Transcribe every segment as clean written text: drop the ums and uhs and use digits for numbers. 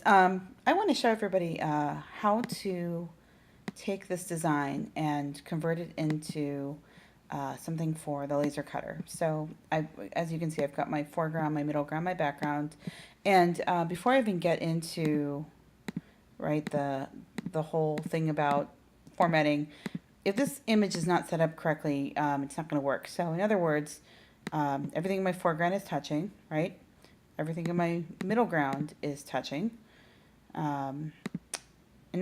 guys. I want to show everybody how to take this design and convert it into something for the laser cutter. So as you can see, I've got my foreground, my middle ground, my background. And before I even get into the whole thing about formatting, if this image is not set up correctly, it's not going to work. So in other words, everything in my foreground is touching, right? Everything in my middle ground is touching. In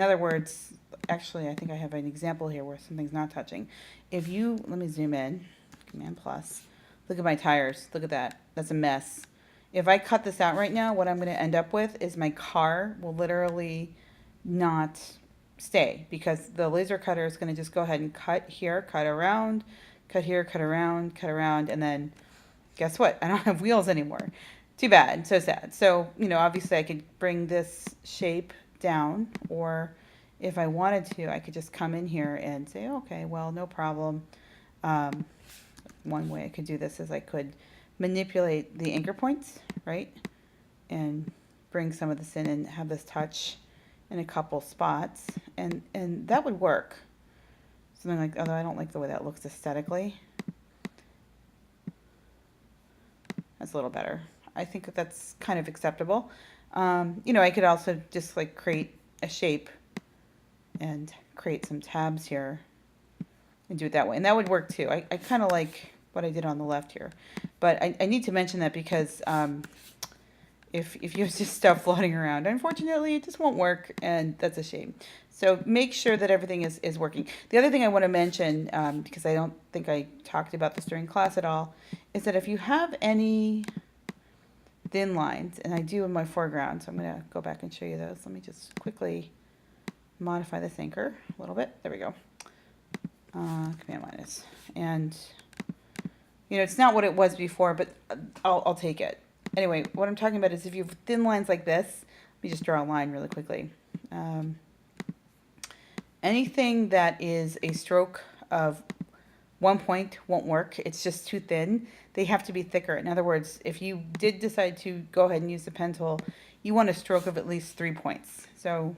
other words, actually, I think I have an example here where something's not touching. If you, let me zoom in, Command plus, look at my tires, look at that, that's a mess. If I cut this out right now, what I'm going to end up with is my car will literally not stay because the laser cutter is going to just go ahead and cut here, cut around, cut here, cut around, and then guess what? I don't have wheels anymore. Too bad, so sad. So, obviously I could bring this shape down, or if I wanted to, I could just come in here and say, okay, well, no problem. One way I could do this is I could manipulate the anchor points, right? And bring some of this in and have this touch in a couple spots, and that would work. Something like, although I don't like the way that looks aesthetically. That's a little better. I think that's kind of acceptable. I could also just like create a shape and create some tabs here and do it that way. And that would work too. I kind of like what I did on the left here. But I need to mention that because if you have just stuff floating around, unfortunately, it just won't work, and that's a shame. So make sure that everything is working. The other thing I want to mention, because I don't think I talked about this during class at all, is that if you have any thin lines, and I do in my foreground, so I'm going to go back and show you those. Let me just quickly modify this anchor a little bit. There we go. Command minus. And, it's not what it was before, but I'll take it. Anyway, what I'm talking about is if you have thin lines like this, let me just draw a line really quickly. Anything that is a stroke of 1 point won't work. It's just too thin. They have to be thicker. In other words, if you did decide to go ahead and use the pen tool, you want a stroke of at least 3 points. So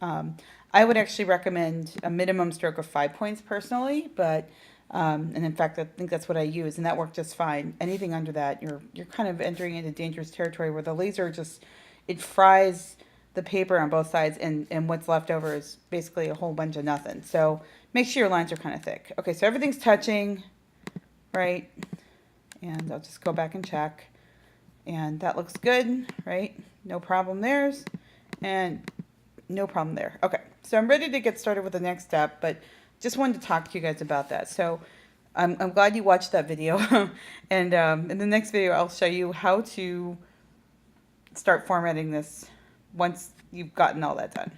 I would actually recommend a minimum stroke of 5 points personally, but and in fact, I think that's what I use, and that worked just fine. Anything under that, you're kind of entering into dangerous territory where the laser just, it fries the paper on both sides, and what's left over is basically a whole bunch of nothing. So make sure your lines are kind of thick. Okay, so everything's touching, right? And I'll just go back and check. And that looks good, right? No problem there. And no problem there. Okay, so I'm ready to get started with the next step, but just wanted to talk to you guys about that. So I'm glad you watched that video. And in the next video, I'll show you how to start formatting this once you've gotten all that done.